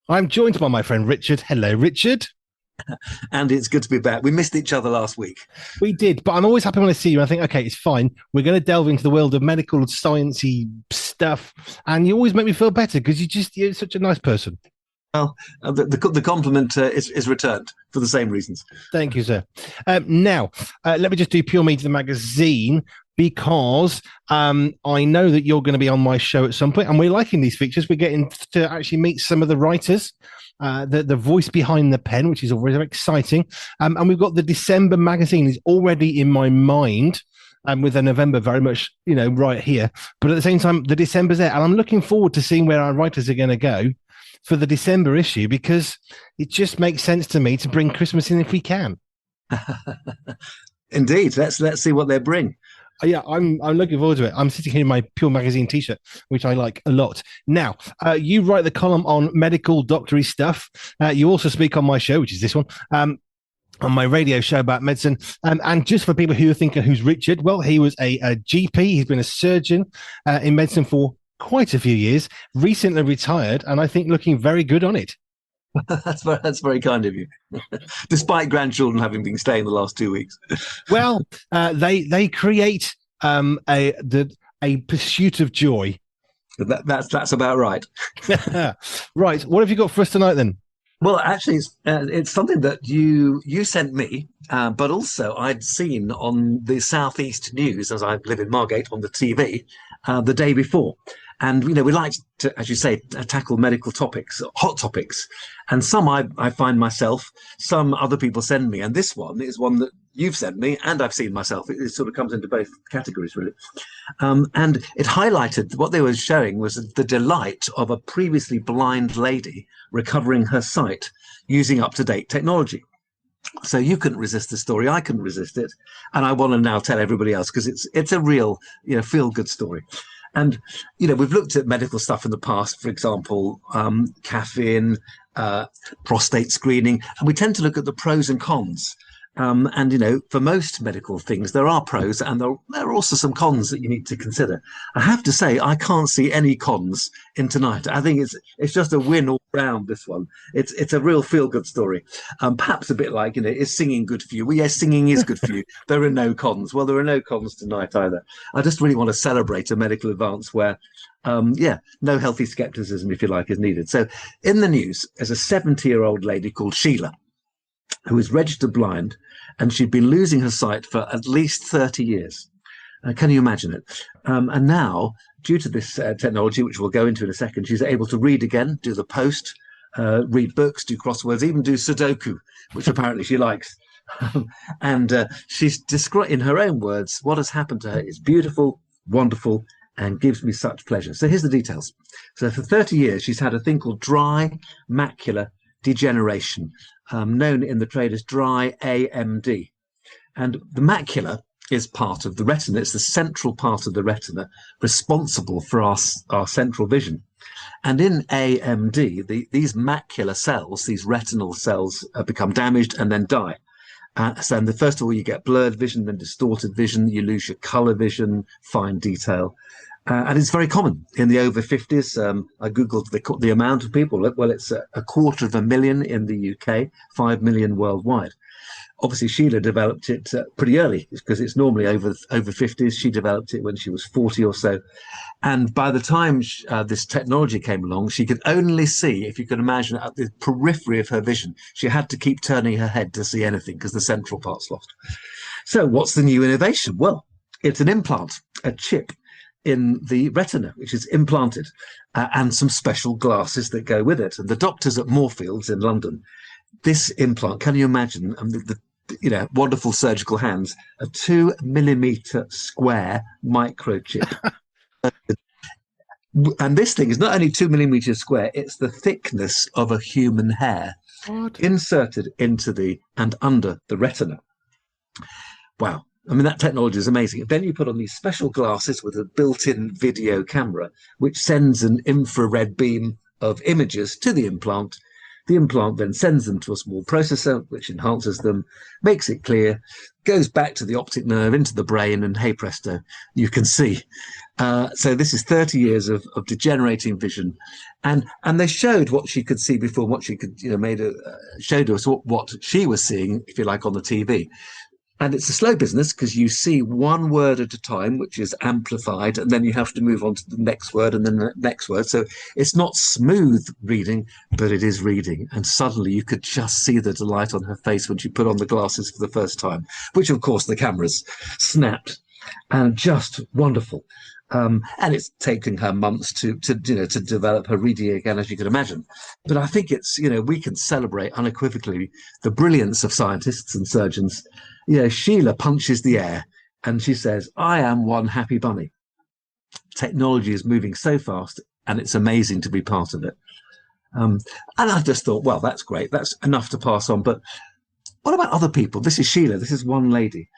I'm joined by my friend Richard. Hello, Richard. And it's good to be back. We missed each other last week. We did, but I'm always happy when I see you. I think, okay, it's fine. We're going to delve into the world of medical sciencey stuff, and you always make me feel better because you're such a nice person. Well, the compliment is returned for the same reasons. Thank you, sir. Now, let me just do Pure Media the magazine because I know that you're going to be on my show at some point, and we're liking these features. We're getting to actually meet some of the writers, the voice behind the pen, which is always very exciting. And we've got the December magazine is already in my mind. With the November very much, right here. But at the same time, the December's there. And I'm looking forward to seeing where our writers are going to go for the December issue because it just makes sense to me to bring Christmas in if we can. Indeed, let's see what they bring. Yeah, I'm looking forward to it. I'm sitting here in my Pure Magazine T-shirt, which I like a lot. Now, you write the column on medical doctory stuff. You also speak on my show, which is this one. On my radio show about medicine. And just for people who are thinking, who's Richard? Well, he was a GP. He's been a surgeon in medicine for quite a few years, recently retired, and I think looking very good on it. That's very kind of you, despite grandchildren having been staying the last 2 weeks. Well, they create a pursuit of joy. That's about right. Right. What have you got for us tonight then? Well, actually, it's something that you sent me, but also I'd seen on the Southeast News, as I live in Margate, on the TV the day before. And, we like to, as you say, tackle medical topics, hot topics. And some I find myself, some other people send me. And this one is one that you've sent me and I've seen myself. It sort of comes into both categories, really. And it highlighted what they were showing was the delight of a previously blind lady recovering her sight using up-to-date technology. So you couldn't resist the story. I couldn't resist it. And I want to now tell everybody else because it's a real, feel-good story. And, we've looked at medical stuff in the past, for example, caffeine, prostate screening, and we tend to look at the pros and cons. And, for most medical things, there are pros and there are also some cons that you need to consider. I have to say, I can't see any cons in tonight. I think it's just a win all round, this one. It's a real feel-good story. Perhaps a bit like, is singing good for you? Well, yes, singing is good for you. There are no cons. Well, there are no cons tonight either. I just really want to celebrate a medical advance where no healthy skepticism, if you like, is needed. So in the news, there's a 70-year-old lady called Sheila who was registered blind, and she'd been losing her sight for at least 30 years. Can you imagine it? And now, due to this technology, which we'll go into in a second, she's able to read again, do the post, read books, do crosswords, even do Sudoku, which apparently she likes. And she's described in her own words, what has happened to her is beautiful, wonderful, and gives me such pleasure. So here's the details. So for 30 years, she's had a thing called dry macular degeneration, known in the trade as dry AMD. And the macula is part of the retina. It's the central part of the retina responsible for our central vision. And in AMD, these macular cells, these retinal cells, become damaged and then die. So first of all, you get blurred vision, then distorted vision, you lose your color vision, fine detail. And it's very common in the over 50s. I Googled the amount of people. Well, it's 250,000 in the UK, 5 million worldwide. Obviously, Sheila developed it pretty early because it's normally over 50s. She developed it when she was 40 or so. And by the time this technology came along, she could only see, if you can imagine, at the periphery of her vision. She had to keep turning her head to see anything because the central part's lost. So what's the new innovation? Well, it's an implant, a chip in the retina, which is implanted, and some special glasses that go with it. And the doctors at Moorfields in London, this implant, can you imagine, the wonderful surgical hands, a 2 millimeter square microchip. And this thing is not only 2 millimeters square, it's the thickness of a human hair. What? Inserted into and under the retina. Wow. I mean, that technology is amazing. Then you put on these special glasses with a built-in video camera, which sends an infrared beam of images to the implant The implant then sends them to a small processor, which enhances them, makes it clear, goes back to the optic nerve into the brain, and hey presto, you can see. So this is 30 years of degenerating vision, and they showed what she could see before, what she could, showed us what she was seeing, if you like, on the TV. And it's a slow business because you see one word at a time, which is amplified, and then you have to move on to the next word and then the next word. So it's not smooth reading, but it is reading. And suddenly you could just see the delight on her face when she put on the glasses for the first time, which of course the cameras snapped, and just wonderful. And it's taking her months to develop her reading again, as you can imagine. But I think it's, we can celebrate unequivocally the brilliance of scientists and surgeons. Sheila punches the air and she says, I am one happy bunny. Technology is moving so fast and it's amazing to be part of it. And I just thought, well, that's great. That's enough to pass on. But what about other people? This is Sheila. This is one lady.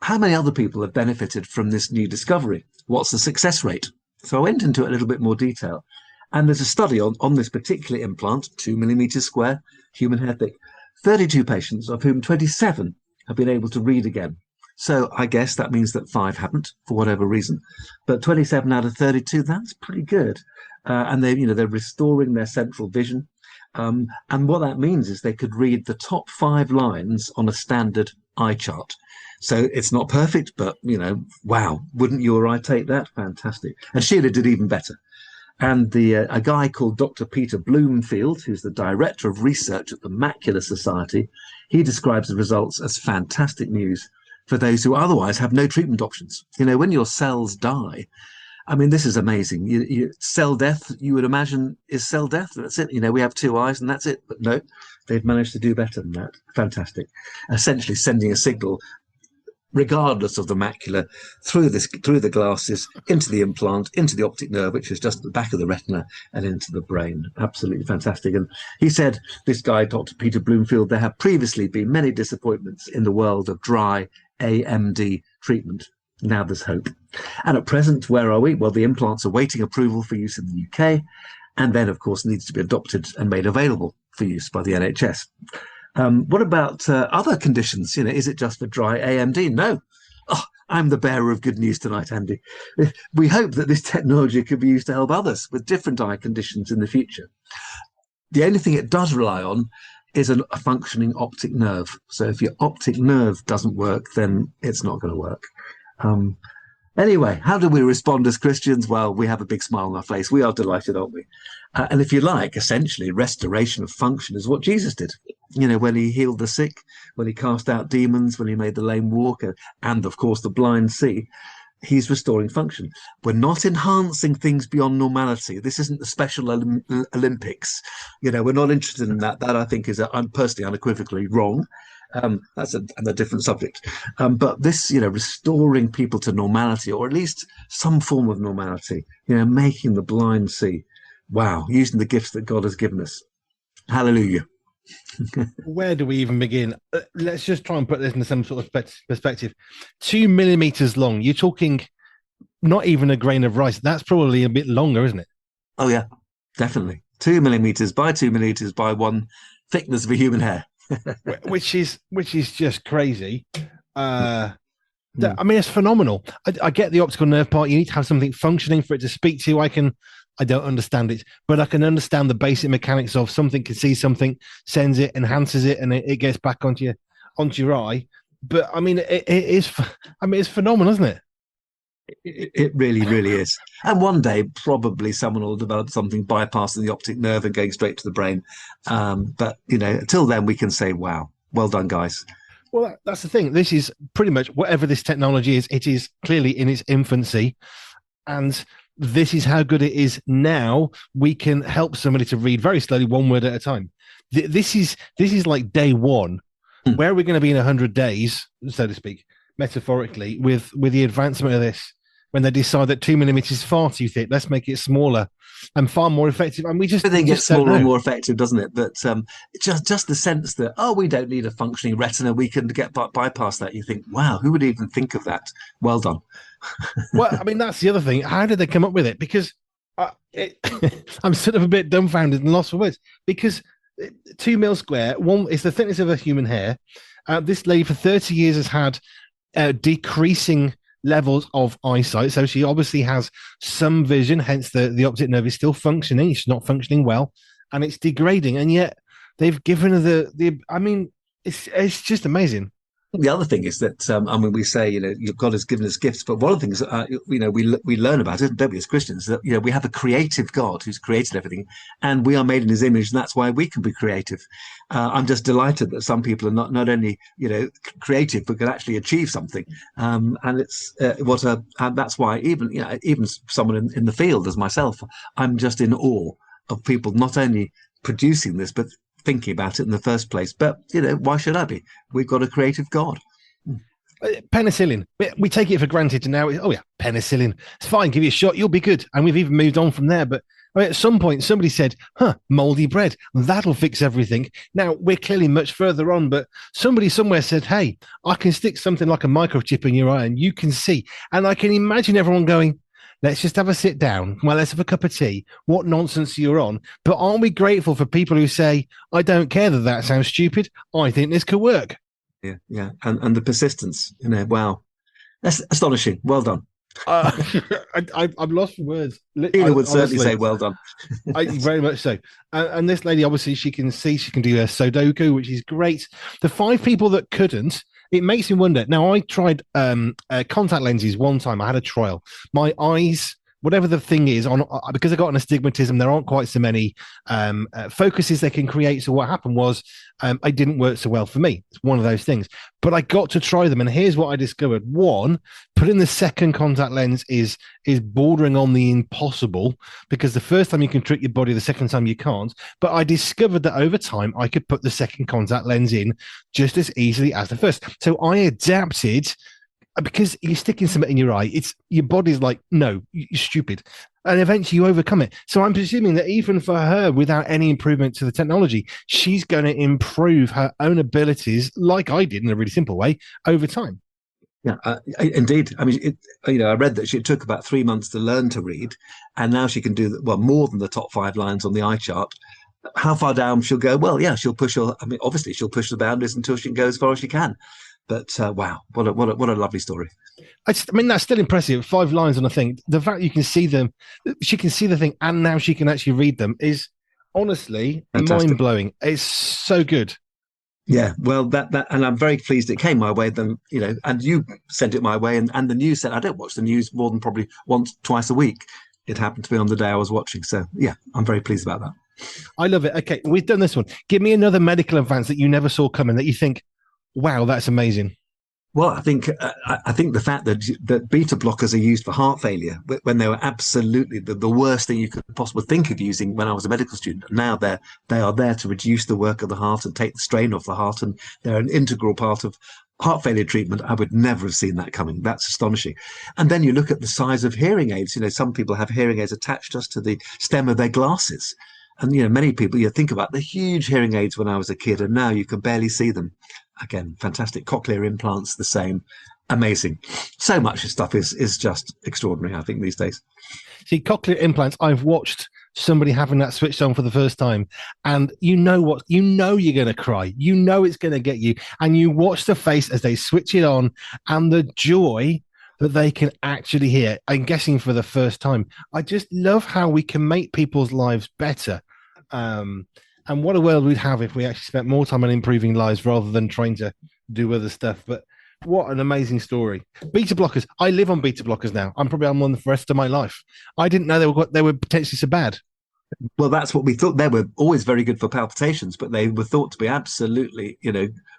How many other people have benefited from this new discovery? What's the success rate? So I went into it a little bit more detail. And there's a study on this particular implant, 2 millimeters square, human hair thick, 32 patients, of whom 27 have been able to read again. So I guess that means that 5 haven't, for whatever reason. But 27 out of 32, that's pretty good. And they're restoring their central vision. And what that means is they could read the top 5 lines on a standard eye chart. So it's not perfect, but, wow, wouldn't you or I take that? Fantastic. And Sheila did even better. And a guy called Dr. Peter Bloomfield, who's the director of research at the Macular Society, he describes the results as fantastic news for those who otherwise have no treatment options. When your cells die, I mean, this is amazing. Cell death, you would imagine, is cell death. That's it. We have 2 eyes and that's it. But no, they've managed to do better than that. Fantastic. Essentially sending a signal, regardless of the macula, through the glasses, into the implant, into the optic nerve, which is just at the back of the retina, and into the brain. Absolutely fantastic. And he said, this guy, Dr. Peter Bloomfield, there have previously been many disappointments in the world of dry AMD treatment. Now there's hope. And at present, where are we? Well, the implant's awaiting approval for use in the UK, and then, of course, needs to be adopted and made available for use by the NHS. What about other conditions? Is it just for dry AMD? No. Oh, I'm the bearer of good news tonight, Andy. We hope that this technology could be used to help others with different eye conditions in the future. The only thing it does rely on is a functioning optic nerve. So if your optic nerve doesn't work, then it's not going to work. Anyway, how do we respond as Christians? Well, we have a big smile on our face. We are delighted, aren't we? And if you like, essentially, restoration of function is what Jesus did. When he healed the sick, when he cast out demons, when he made the lame walk, and of course the blind see, he's restoring function. We're not enhancing things beyond normality. This isn't the Special Olympics. We're not interested in that. That, I think, is personally unequivocally wrong. That's a different subject. But this, restoring people to normality, or at least some form of normality, making the blind see. Wow, using the gifts that God has given us. Hallelujah. Where do we even begin? Let's just try and put this into some sort of perspective. 2 millimeters long. You're talking not even a grain of rice. That's probably a bit longer, isn't it? Oh, yeah, definitely. 2 millimeters by 2 millimeters by 1 thickness of a human hair. which is just crazy. I mean, it's phenomenal. I get the optical nerve part. You need to have something functioning for it to speak to you. I don't understand it, but I can understand the basic mechanics of something can see something, sends it, enhances it, and it gets back onto your eye. But I mean, it is. I mean, it's phenomenal, isn't it? It really, really is. And one day, probably someone will develop something bypassing the optic nerve and going straight to the brain. But until then, we can say, "Wow, well done, guys." Well, that's the thing. This is pretty much whatever this technology is. It is clearly in its infancy, and this is how good it is now. We can help somebody to read very slowly, 1 word at a time. This is like day one. Where are we going to be in 100 days, so to speak, metaphorically, with the advancement of this? When they decide that 2 millimeters is far too thick, let's make it smaller and far more effective. And we just everything gets smaller and more effective, doesn't it? But just the sense that we don't need a functioning retina, we can get bypass that. You think, wow, who would even think of that? Well done. Well, I mean, that's the other thing. How did they come up with it? Because I'm sort of a bit dumbfounded and lost for words. Because 2 mil square. One is the thickness of a human hair. This lady for 30 years has had decreasing levels of eyesight. So she obviously has some vision, hence the optic nerve is still functioning. It's not functioning well, and it's degrading. And yet they've given her the I mean, it's just amazing. The other thing is that I mean, we say God has given us gifts, but one of the things we learn about it, don't we, as Christians, that we have a creative God who's created everything, and we are made in His image, and that's why we can be creative. I'm just delighted that some people are not only creative but can actually achieve something, and it's that's why even someone in the field as myself, I'm just in awe of people not only producing this but thinking about it in the first place. But why should I be? We've got a creative God. Penicillin, we take it for granted, and now penicillin, it's fine, give you a shot, you'll be good. And we've even moved on from there. But at some point somebody said, moldy bread, that'll fix everything. Now we're clearly much further on, but somebody somewhere said, hey, I can stick something like a microchip in your eye and you can see. And I can imagine everyone going, let's just have a sit down. Well, let's have a cup of tea. What nonsense you're on. But aren't we grateful for people who say, I don't care that sounds stupid. I think this could work. Yeah. And the persistence, wow. That's astonishing. Well done. I'm lost for words. Tina would certainly say well done. Very much so. And this lady, obviously, she can do a Sudoku, which is great. The 5 people that couldn't, it makes me wonder. Now, I tried contact lenses one time. I had a trial. My eyes, whatever the thing is, because I got an astigmatism, there aren't quite so many focuses they can create. So what happened was it didn't work so well for me. It's one of those things. But I got to try them, and here's what I discovered. One, putting the second contact lens is bordering on the impossible, because the first time you can trick your body, the second time you can't. But I discovered that over time, I could put the second contact lens in just as easily as the first. So I adapted, because you're sticking something in your eye. It's your body's like, no, you're stupid. And eventually you overcome it. So I'm presuming that even for her, without any improvement to the technology, she's going to improve her own abilities, like I did in a really simple way, over time. Yeah, indeed. I mean, I read that it took about 3 months to learn to read, and now she can do more than the top 5 lines on the eye chart. How far down she'll go? Well, yeah, obviously she'll push the boundaries until she can go as far as she can. But wow, what a lovely story. I mean, that's still impressive. 5 lines on a thing. The fact you can see them, she can see the thing, and now she can actually read them is honestly mind blowing. It's so good. Yeah, well, that and I'm very pleased it came my way. Then and you sent it my way, and the news said I don't watch the news more than probably twice a week. It happened to be on the day I was watching, so yeah, I'm very pleased about that. I love it. Okay, we've done this one. Give me another medical advance that you never saw coming that you think, wow, that's amazing. Well, I think the fact that beta blockers are used for heart failure when they were absolutely the worst thing you could possibly think of using when I was a medical student. Now they are there to reduce the work of the heart and take the strain off the heart, and they're an integral part of heart failure treatment. I would never have seen that coming. That's astonishing. And then you look at the size of hearing aids. Some people have hearing aids attached just to the stem of their glasses. And, many people, you think about the huge hearing aids when I was a kid, and now you can barely see them. Again, fantastic. Cochlear implants, the same. Amazing. So much of stuff is just extraordinary, I think, these days. See, cochlear implants, I've watched somebody having that switched on for the first time, and you're going to cry. You know it's going to get you. And you watch the face as they switch it on, and the joy that they can actually hear, I'm guessing for the first time. I just love how we can make people's lives better. And what a world we'd have if we actually spent more time on improving lives rather than trying to do other stuff. But what an amazing story. Beta blockers. I live on beta blockers now. I'm probably on one for the rest of my life. I didn't know they were potentially so bad. Well, that's what we thought. They were always very good for palpitations, but they were thought to be absolutely,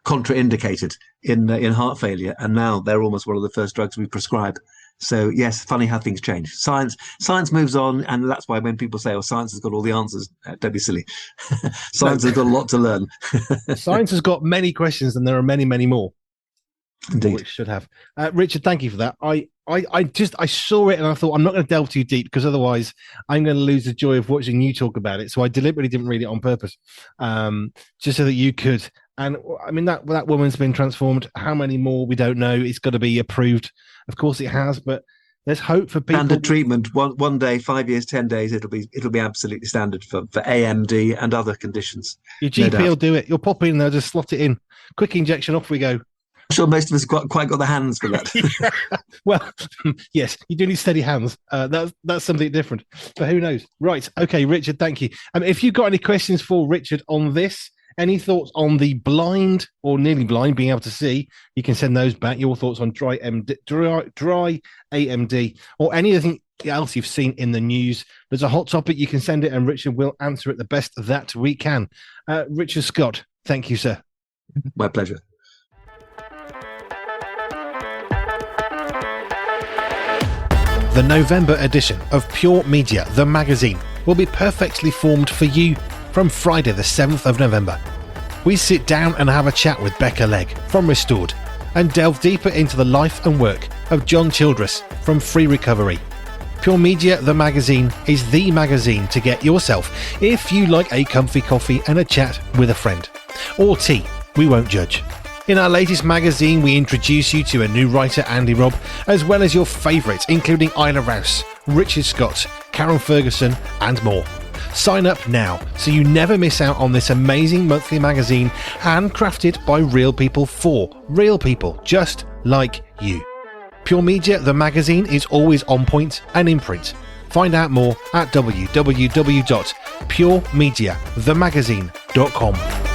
contraindicated in heart failure. And now they're almost one of the first drugs we prescribe. So yes, funny how things change. Science moves on, and that's why when people say, "Oh, science has got all the answers," don't be silly. Science has got a lot to learn. Science has got many questions, and there are many, many more. Indeed, it should have. Richard, thank you for that. I saw it and I thought I'm not going to delve too deep because otherwise I'm going to lose the joy of watching you talk about it. So I deliberately didn't read it on purpose, just so that you could. And I mean that woman's been transformed. How many more we don't know. It's got to be approved. Of course it has, but Let's hope for people. Standard treatment, one day, 5 years, 10 days, it'll be absolutely standard for AMD and other conditions. Your GP will do it. You'll pop in there, just slot it in. Quick injection, off we go. I'm sure most of us quite got the hands for that. Yeah. Well, yes, you do need steady hands. That's something different, but who knows? Right. Okay, Richard, thank you. If you've got any questions for Richard on this, any thoughts on the blind or nearly blind being able to see, you can send those back. Your thoughts on dry AMD or anything else you've seen in the news. There's a hot topic. You can send it and Richard will answer it the best that we can. Richard Scott, thank you, sir. My pleasure. The November edition of Pure Media, the magazine, will be perfectly formed for you from Friday the 7th of November. We sit down and have a chat with Becca Legg from Restored and delve deeper into the life and work of John Childress from Free Recovery. Pure Media, the magazine, is the magazine to get yourself if you like a comfy coffee and a chat with a friend. Or tea, we won't judge. In our latest magazine, we introduce you to a new writer, Andy Robb, as well as your favourites, including Isla Rouse, Richard Scott, Karen Ferguson, and more. Sign up now so you never miss out on this amazing monthly magazine, handcrafted by real people for real people just like you. Pure Media, the magazine, is always on point and in print. Find out more at www.puremediathemagazine.com.